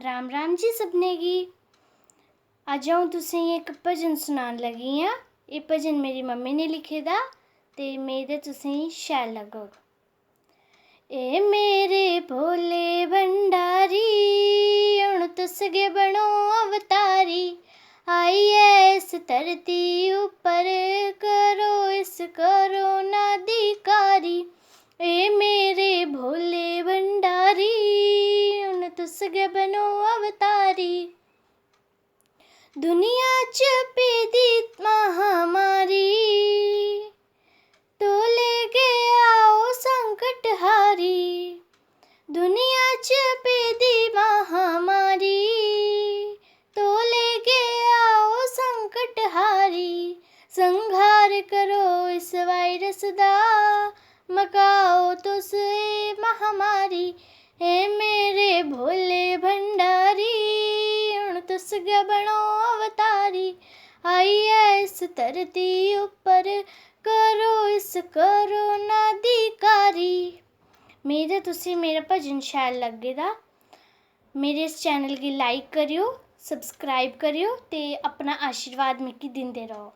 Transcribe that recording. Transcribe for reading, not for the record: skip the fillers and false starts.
राम राम जी सबने गी। अज अऊं तुसेंगी एक भजन सुनान लगी आं। एह् भजन मेरी मम्मी ने लिखे दा ते मेद ऐ तुसेंगी शैल लग्गग। ए मेरे भोले भंडारी हुण तुस गै बनो अवतारी, आइए इस धरती उप्पर करो इस करोना दी कारी। ए मेरे भोले भंडारी हुण तुस गै बनो अवतारी। दुनिया च पेदी महामारी तोले गै आओ संकट हारी। दुनिया च पेदी महामारी तोले गै आओ संकट हारी। संहार करो इस वायरस दा, मकाओ तुस एह् महामारी। ए मेरे भोले भंडारी हुण तुस गै बनो अवतारी, आइए इस धरती उप्पर करो इस करोना दी कारी। मेद ऐ तुसें मेरा भजन शैल लग्गे दा। मेरे इस चैनल गी लाइक करेओ, सब्सक्राइब करेओ ते अपना आशीर्वाद मिगी दिंदे रहो।